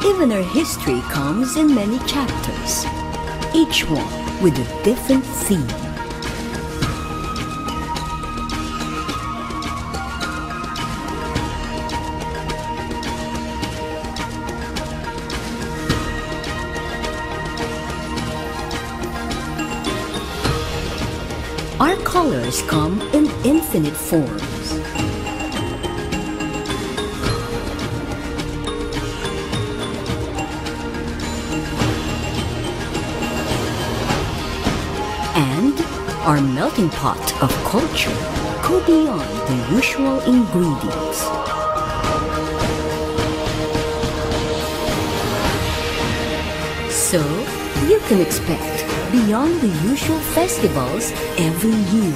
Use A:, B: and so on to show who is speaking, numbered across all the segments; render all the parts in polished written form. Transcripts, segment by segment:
A: Even our history comes in many chapters, each one with a different theme. Our colors come in infinite forms. And our melting pot of culture go beyond the usual ingredients. So, you can expect beyond the usual festivals every year.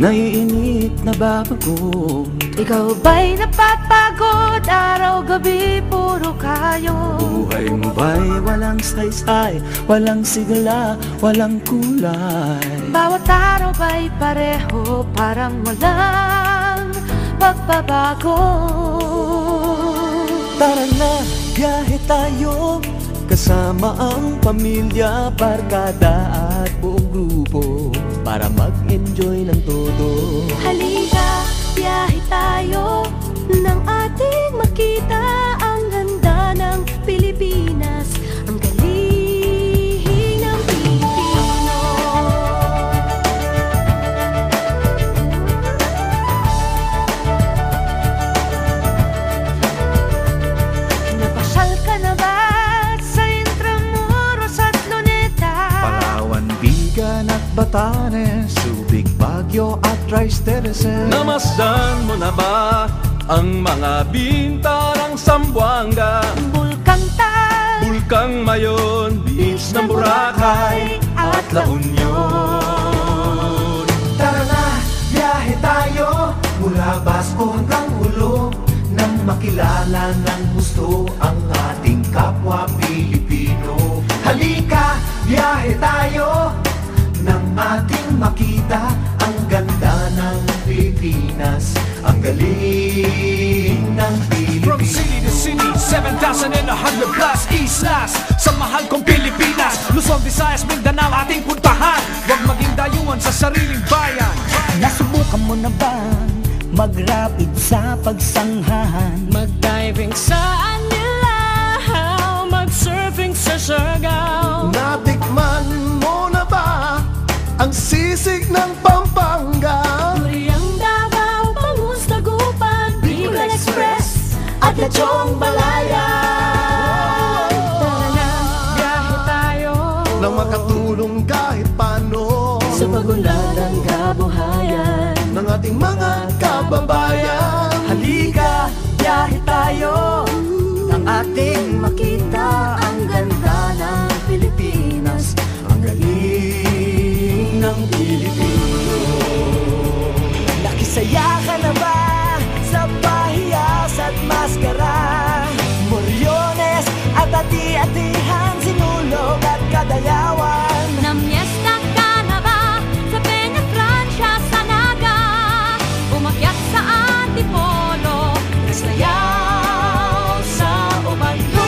B: Naiinip na babago.
C: Ikaw ba'y napapagod? Araw-gabi puro kayo.
B: Buhay mo ba'y walang saysay, walang sigla, walang kulay?
C: Bawat araw ba'y pareho, parang walang pagbabago?
B: Tara na, biyahe tayo, kasama ang pamilya, barkada at buong grupo, para mag-enjoy ng todo.
C: Halika, biyahe tayo, nang ating makita ang ganda ng Pilipinas, ang galing ng Pilipino. Napasyal ka na ba sa Intramuros at Luneta?
B: Palawan, Bigan at Batanes, Subic, Baguio at Rice Terraces. Namasdan mo na ba ang mga binta ng Zamboanga,
C: Bulkang Tal,
B: Bulkang Mayon, Beach ng Boracay at La Union? Tara na, biyahe tayo mula Basco hanggang Ulo, nang makilala ng gusto ang ating kapwa Pilipino. Halika, biyahe tayo nang ating makita ang ganda ng Pilipinas, ang galing ng Pilipinas.
D: From city to city, 7,100 plus islas sa mahal kong Pilipinas. Luzon, Visayas, Mindanao ating puntahan. Huwag maging dayuhan sa sariling bayan.
E: Nasubukan mo na ba mag-rapid sa pagsanghahan?
F: Mag-diving sa Anilaw, mag-surfing sa Siargao.
B: Natikman mo na ba ang sisig ng Pampanga?
C: Duriang Davao, Bangus, Dagupan, Bicol Express at Lechong Balaya.
F: Tara na, biyahe tayo
B: Nang makatulong kahit paano
C: Sa pagunlad ng kabuhayan
B: ng ating mga kababayan.
E: Halika, biyahe tayo, nang ating makita ang ganda ng Pilipinas, ang galing ng Pilipino. Nakisaya ka na ba sa pahiyas at maskara? Moriones at ati-atihan, Sinulog at Kadayawan.
C: Namiesta ka na ba sa Peña Francia, sa Naga? Umakyat sa Antipolo, nasayaw sa Ubando.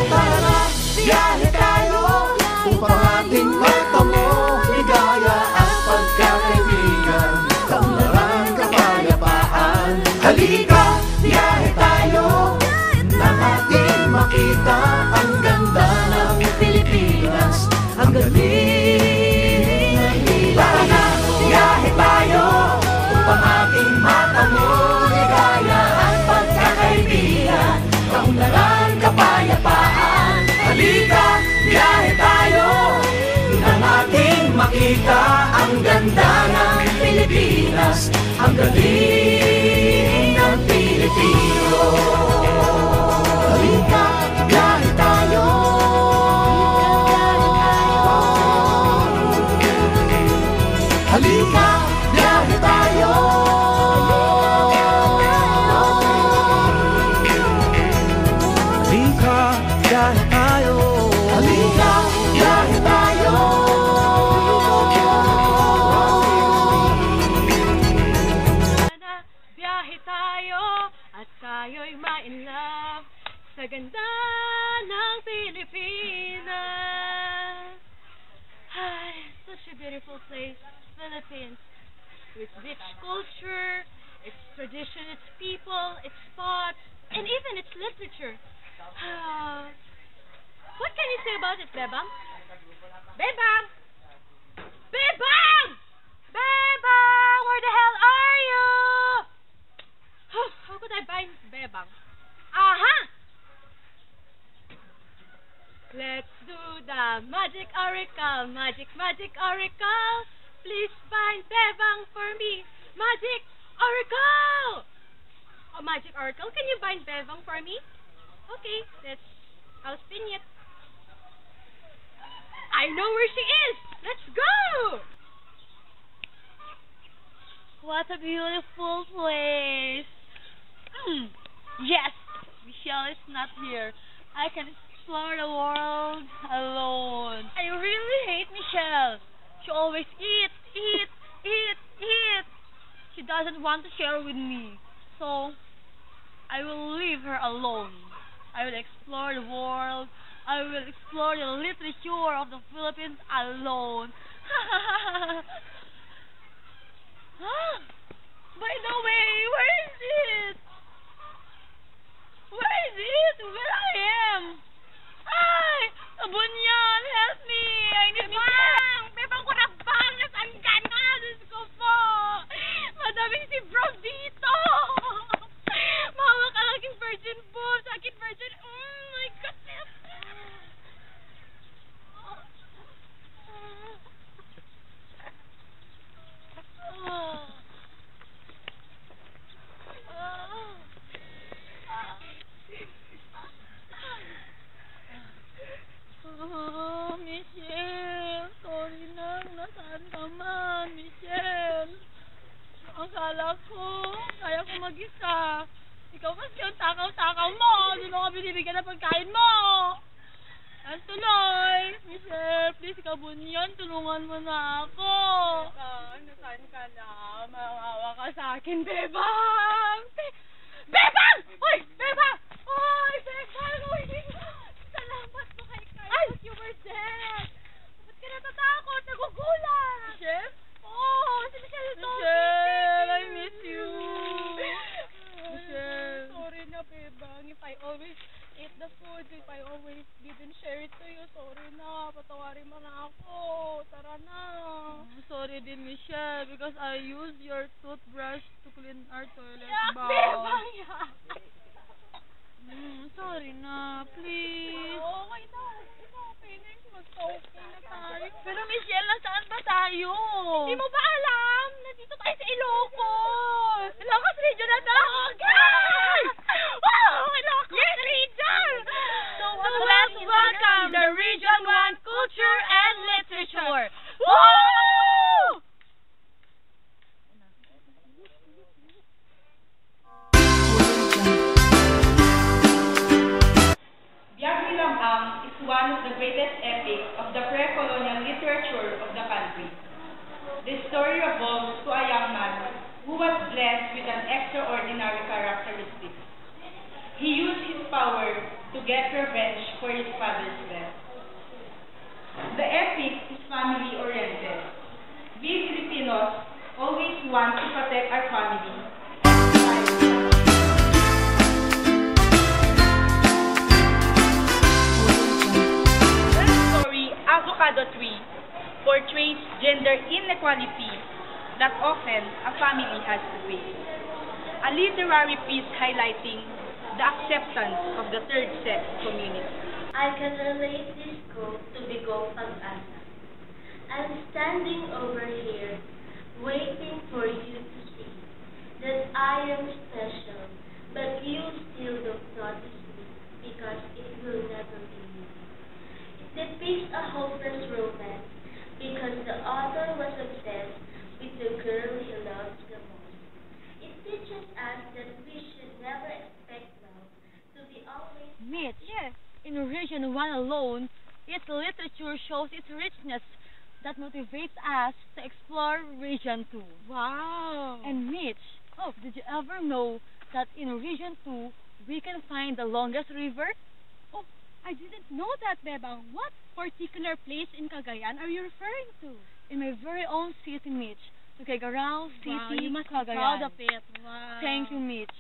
B: Tara na, biyahe tayo upang ating matamo ligaya at pagkakaibigan, kaunlaran, kapayapaan. Halika, biyahe tayo nang ating makita ang ganda ng Pilipinas, ang galing ng Pilipinas. Tara na, biyahe tayo upang ating matamo ligaya at pagkakaibigan, kaunlaran, kapayapaan. Halika, biyahe tayo nang ating makita ang ganda ng Pilipinas, ang galing ng Pilipino.
F: tayo'y ma-in love sa ganda ng Pilipinas. Ay, such a beautiful place, Philippines. With rich culture, its tradition, its people, its spots, and even its literature. What can you say about it, Bebang? Bebang! Bebang! Bebang! Where the hell are you? How could I find Bebang? Aha! Let's do the magic oracle, magic, magic oracle. Please find Bebang for me. Magic oracle! Oh, magic oracle, can you find Bebang for me? Okay, I'll spin it. I know where she is! Let's go! What a beautiful place. Yes, Michelle is not here. I can explore the world alone. I really hate Michelle. She always eats. She doesn't want to share with me. So, I will leave her alone. I will explore the world. I will explore the literature of the Philippines alone. By the way, where is it? Where is it? Where I am? Ay! Bunyan, help me! I need Bebang! Bebang ko na bang! Nasaan ka na? Diyos ko po! Madaming si Bro dito! Mahawak ang aking virgin boobs! Aking virgin... my goodness! Michelle, sorry na, nasaan ka man, Michelle? Akala ko, kaya ko mag-isa. Ikaw kasi yung takaw-takaw mo, doon ako binibigyan ng pagkain mo. Ang tuloy, Michelle, please kabunyan, tulungan mo na ako. Nasaan ka na? Maawa ka sa akin, Bebang! Bebang! Uy, Bebang! Uy, Bebang! Uy, salamat mo kay Carl. Ay, you were dead. Ba't ka natatakot? Nagugulat. Michelle? Oh, si Michelle is so
G: Michelle, I miss you.
F: Michelle. Sorry na, Bebang. If I always ate the food, if I always didn't share it to you, sorry na. Patawarin mo na ako. Tara na.
G: Sorry din, Michelle, because I used your toothbrush to clean our toilet bowl.
F: Bebang, yak.
G: Sorry na, please.
F: Okay na. Okay na. Mag-okay na tayo.
G: Pero Michelle, nasaan ba tayo?
F: Hindi mo ba alam? Nandito tayo sa Ilocos. Ilocos region na to. Okay! Wow! Ilocos region! So let's welcome the Region 1 Culture and Literature. Woo!
H: Biag ni Lamang is one of the greatest epics of the pre-colonial literature of the country. The story revolves to a young man who was blessed with an extraordinary characteristic. He used his power to get revenge for his father's death. The epic is family-oriented. We Filipinos always want to protect our family. Avocado Tree portrays gender inequality that often a family has to face. A literary piece highlighting the acceptance of the third sex community.
I: I can relate this quote to Bigong Pag-asa. I'm standing over here, waiting for you to see that I am special, but you still don't notice me because it will never be me. Depicts a hopeless romance because the author was obsessed with the girl he loves the most. It teaches us that we should never expect love to be always...
F: Mitch, yes. In Region 1 alone, its literature shows its richness that motivates us to explore Region 2.
G: Wow.
F: And Mitch, did you ever know
G: that in Region 2, we can find the longest river?
F: Oh, I didn't know that, Bebang. What particular place in Cagayan are you referring to?
G: In my very own city, Mitch. Tuguegarao City,
F: Wow, you must be
G: Cagayan.
F: proud of it. Wow.
G: Thank you, Mitch.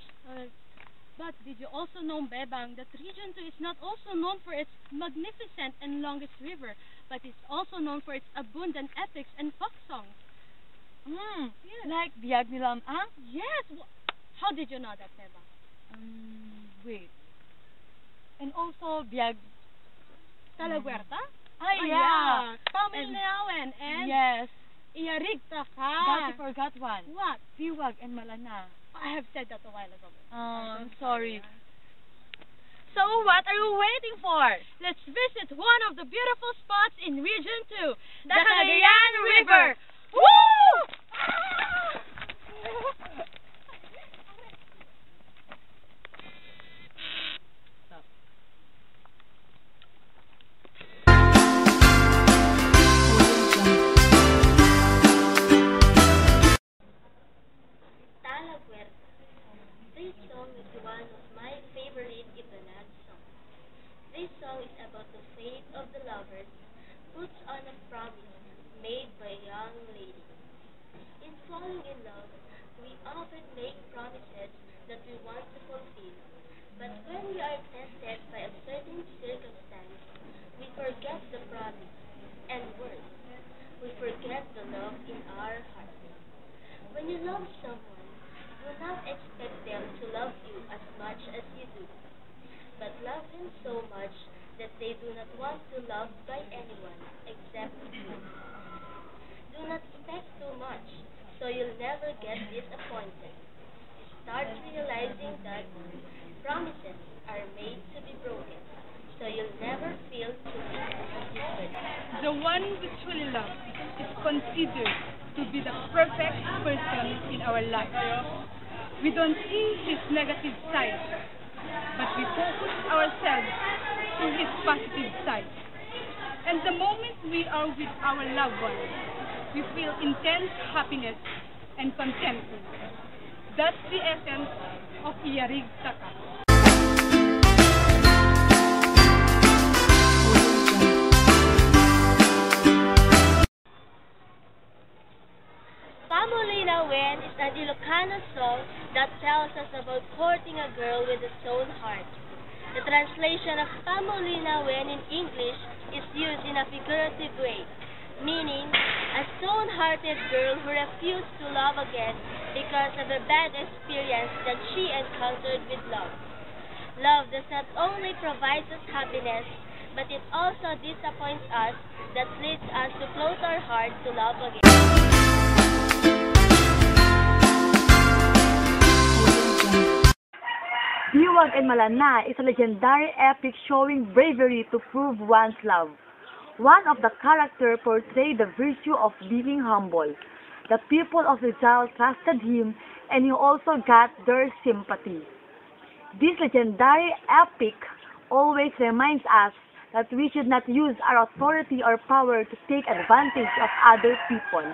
F: But did you also know, Bebang, that Region 2 is not also known for its magnificent and longest river, but it's also known for its abundant epics and folk songs? Yes.
G: Like Biag ni Lamang?
F: Yes! How did you know that, Bebang?
G: Wait. And also Biag...
F: Talaguerta?
G: Yeah.
F: Pamilinawen and...
G: Yes.
F: Iyarigta ka.
G: But you forgot one.
F: What?
G: Biwag and Malana.
F: I have said that a while ago.
G: I'm sorry.
F: So what are you waiting for? Let's visit one of the beautiful spots in Region 2, the Cagayan River. Woo!
I: Talaguerta. This song is one of my favorite Ibanag songs. This song is about the fate of the lovers puts on a promise made by a young lady. In falling in love, we often make promises that we want to fulfill. But when we are tested by a certain circumstance, we forget the promise, and worse, we forget the love in our heart. When you love someone, do not expect them to love you as much as you do, but love them so much that they do not want to love by anyone except you. Do not expect too much, so you'll never get disappointed. Start realizing that promises are made to be broken, so you'll never feel truly disappointed.
F: The one we truly love is considered to be the perfect person in our life. We don't see his negative side, but we focus ourselves to his positive side. And the moment we are with our loved ones, we feel intense happiness and contentment. That's the essence of Iyarig Taka.
I: Pamolinawen is an Ilocano song that tells us about courting a girl with a stone heart. The translation of Pamolinawen in English is used in a figurative way, meaning a stone-hearted girl who refused to love again because of a bad experience that she encountered with love. Love does not only provide us happiness, but it also disappoints us that leads us to close our heart to love again.
J: Biwag and Malana is a legendary epic showing bravery to prove one's love. One of the characters portrayed the virtue of being humble. The people of Rizal trusted him, and he also got their sympathy. This legendary epic always reminds us that we should not use our authority or power to take advantage of other people.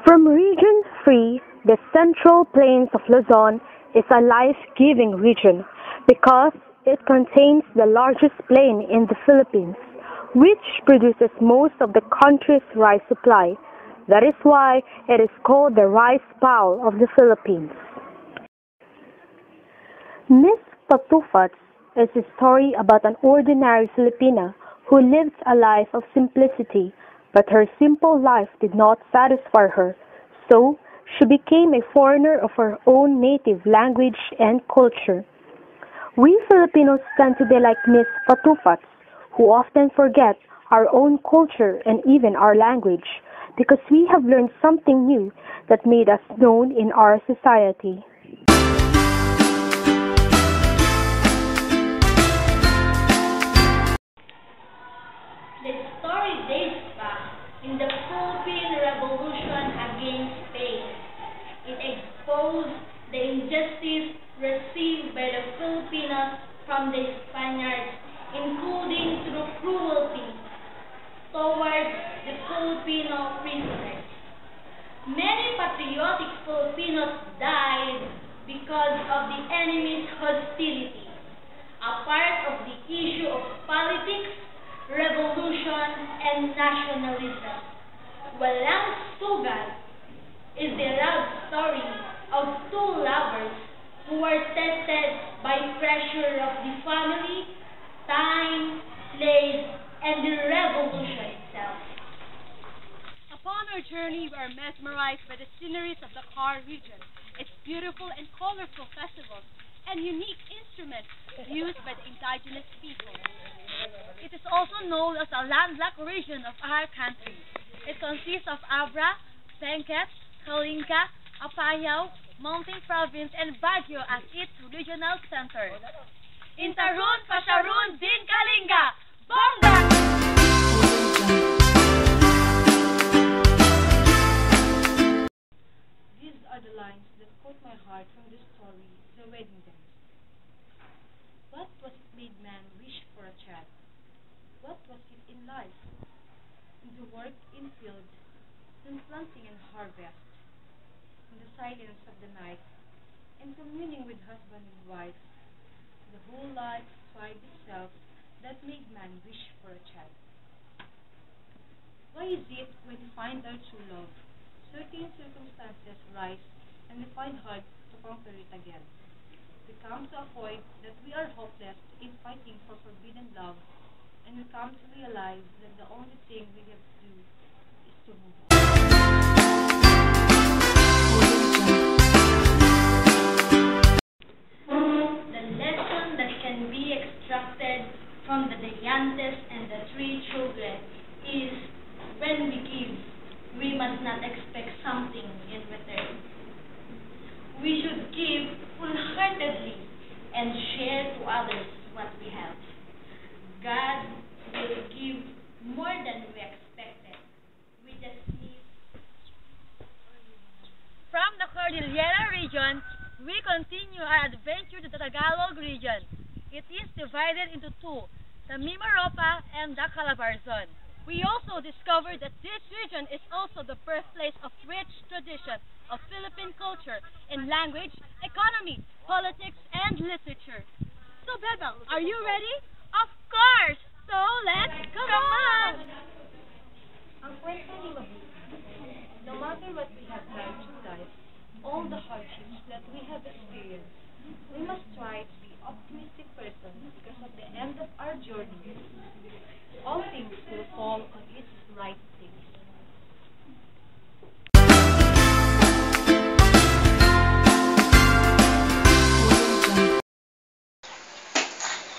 K: From Region 3, the Central Plains of Luzon is a life-giving region because it contains the largest plain in the Philippines, which produces most of the country's rice supply. That is why it is called the Rice Bowl of the Philippines. Miss Patufats is a story about an ordinary Filipina who lived a life of simplicity, but her simple life did not satisfy her, so she became a foreigner of her own native language and culture. We Filipinos tend to be like Miss Patufats, who often forget our own culture and even our language, because we have learned something new that made us known in our society.
I: The story dates back in the Philippine Revolution against Spain. It exposed the injustice received by the Filipinos from the Spaniards, including through cruelty towards the Filipino prisoners. Many patriotic Filipinos died because hostility, a part of the issue of politics, revolution, and nationalism. Walang Sugat is the love story of two lovers who were tested by pressure of the family, time, place, and the revolution itself.
G: Upon our journey, we are mesmerized by the sceneries of the Car region, its beautiful and colorful festivals, and unique instruments used by the indigenous people. It is also known as a landlocked region of our country. It consists of Abra, Benguet, Kalinga, Apayao, Mountain Province, and Baguio as its regional center. Intarun, Pasarun, Din Kalinga! Bongga!
L: These are the lines that caught my heart from the story, The Wedding Dance. What was it made man wish for a child? What was it in life? In the work in field, in planting and harvest, in the silence of the night, and communing with husband and wife, the whole life tribe itself that made man wish for a child. Why is it when we find our true love, certain circumstances rise and we find hard to conquer it again? We come to a point that we are hopeless in fighting for forbidden love, and we come to realize that the only thing we have to do is to move on.
I: The lesson that can be extracted from the Dayantes and the three children is when we give, we must not expect something in return. We should give full-heartedly and share to others what we have. God will give more than we expected. We just need.
G: From the Cordillera region, we continue our adventure to the Tagalog region. It is divided into two, the Mimaropa and the Calabarzon. We also discovered that this region is also the birthplace of rich tradition of Philippine culture in language, economy, politics, and literature. So, Bebel, are you ready? Of course! So, let's come on!
L: Ang kwento ni Mabu, no matter what we have done through life, all the hardships that we have experienced, we must try to be optimistic person because at the end of our journey, all things will fall on its right place.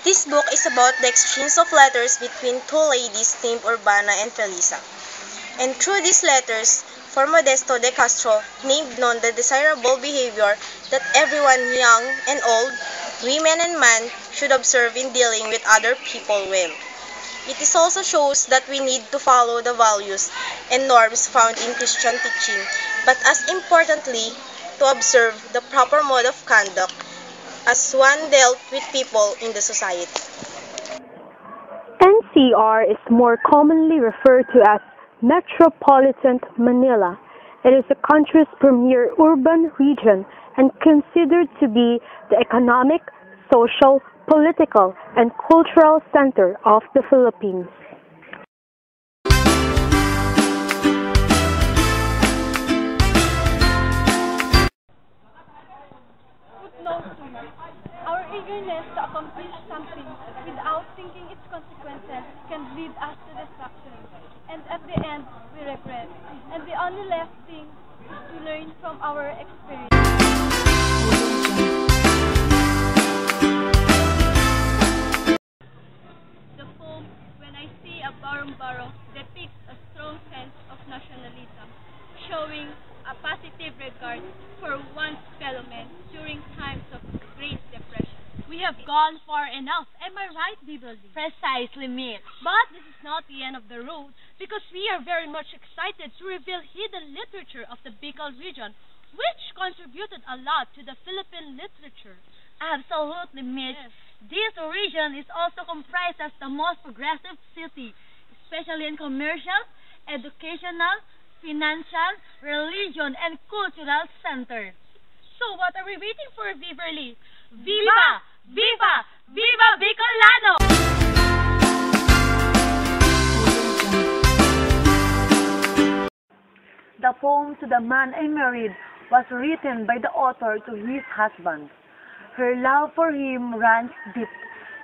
M: This book is about the exchange of letters between two ladies named Urbana and Felisa. And through these letters, for Modesto de Castro named known the desirable behavior that everyone young and old, women and men, should observe in dealing with other people well. It is also shows that we need to follow the values and norms found in Christian teaching, but as importantly, to observe the proper mode of conduct as one dealt with people in the society.
K: NCR is more commonly referred to as Metropolitan Manila. It is the country's premier urban region and considered to be the economic, social, political, and cultural center of the Philippines.
G: Our eagerness to accomplish something without thinking its consequences can lead us to destruction. And at the end, we regret. And the only left thing is to learn from our experience. The poem, When I See a Barong-Barong, depicts a strong sense of nationalism, showing a positive regard for one's fellow men during times of Great Depression. We have gone far enough, am I right, Bibeli? Precisely, Miss. But this is not the end of the road, because we are very much excited to reveal hidden literature of the Bicol region, which contributed a lot to the Philippine literature. Absolutely, Miss. Yes. This region is also comprised as the most progressive city, especially in commercial, educational, financial, religion, and cultural centers. So what are we waiting for, Beverly?
F: Viva! Viva! Viva Bicolano!
J: The poem To the Man I Married was written by the author to his husband. Her love for him runs deep,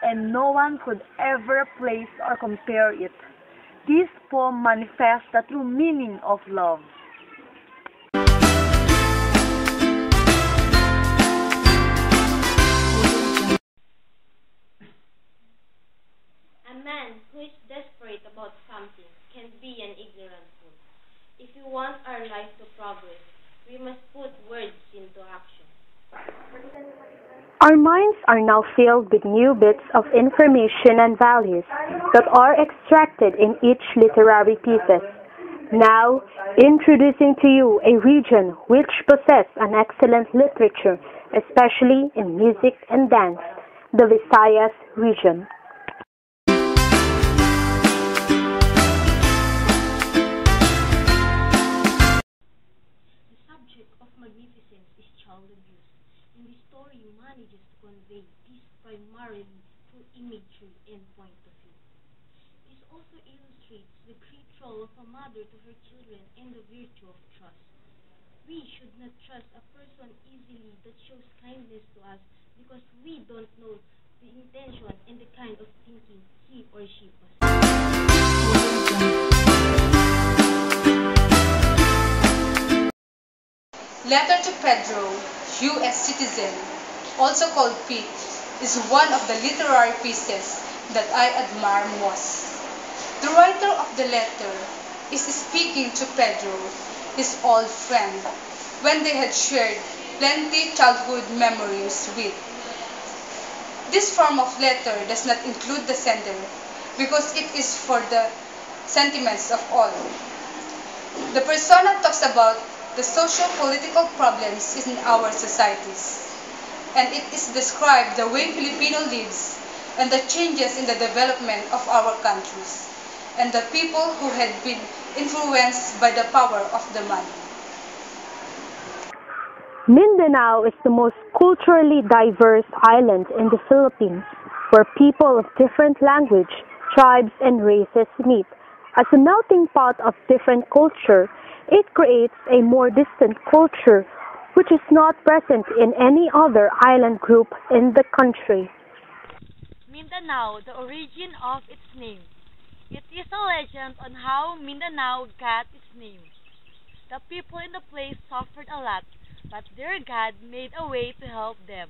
J: and no one could ever place or compare it. This poem manifests the true meaning of love.
I: A man who is desperate about something can be an ignorant fool. If we want our life to progress, we must put words into action.
K: Our minds are now filled with new bits of information and values that are extracted in each literary pieces. Now, introducing to you a region which possesses an excellent literature, especially in music and dance, the Visayas region.
L: Magnificence is child abuse, and the story manages to convey this primarily through imagery and point of view. This also illustrates the great role of a mother to her children and the virtue of trust. We should not trust a person easily that shows kindness to us because we don't know the intention and the kind of thinking he or she possesses.
N: Letter to Pedro, U.S. citizen, also called Pete, is one of the literary pieces that I admire most. The writer of the letter is speaking to Pedro, his old friend, when they had shared plenty childhood memories with. This form of letter does not include the sender because it is for the sentiments of all. The persona talks about the socio-political problems in our societies, and it is described the way Filipino lives and the changes in the development of our countries, and the people who had been influenced by the power of the money.
K: Mindanao is the most culturally diverse island in the Philippines, where people of different language, tribes, and races meet. As a melting pot of different culture, it creates a more distant culture which is not present in any other island group in the country.
F: Mindanao, the origin of its name. It is a legend on how Mindanao got its name. The people in the place suffered a lot, but their God made a way to help them.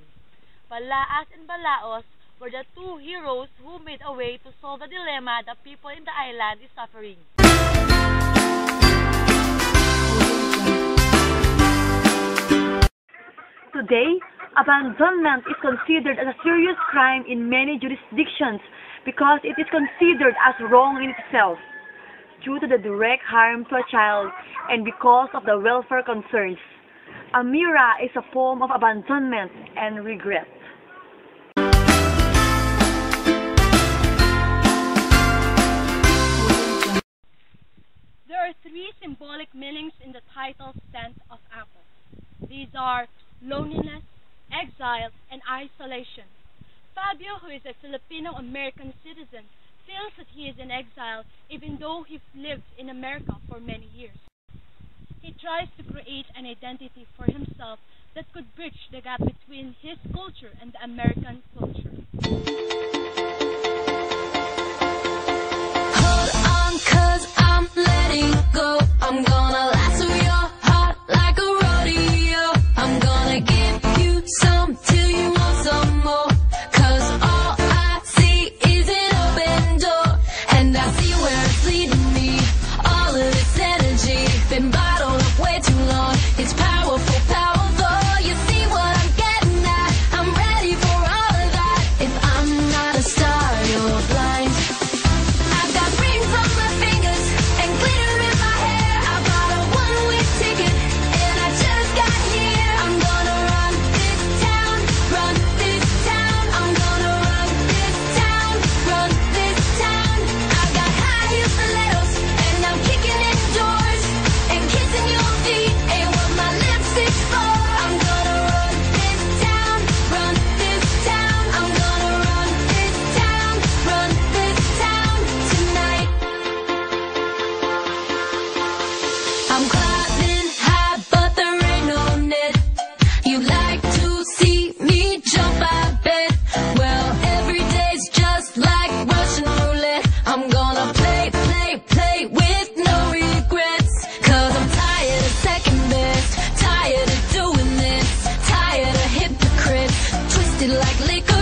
F: Balaas and Balaos were the two heroes who made a way to solve the dilemma the people in the island is suffering.
J: Today, abandonment is considered as a serious crime in many jurisdictions because it is considered as wrong in itself, due to the direct harm to a child and because of the welfare concerns. Amira is a poem of abandonment and regret.
G: There are three symbolic meanings in the title Scent of Apple. These are loneliness, exile, and isolation. Fabio, who is a Filipino-American citizen, feels that he is in exile even though he lived in America for many years. He tries to create an identity for himself that could bridge the gap between his culture and the American culture.
C: Hold on, 'cause I'm letting go. I'm gonna lasso your heart like a rodeo. I'm gonna give you some till you want some more. 'Cause all I see is an open door, and I see where it's leading me. All of this energy been bottled up way too long. It's powerful, powerful. You see what I'm getting at? I'm ready for all of like liquor.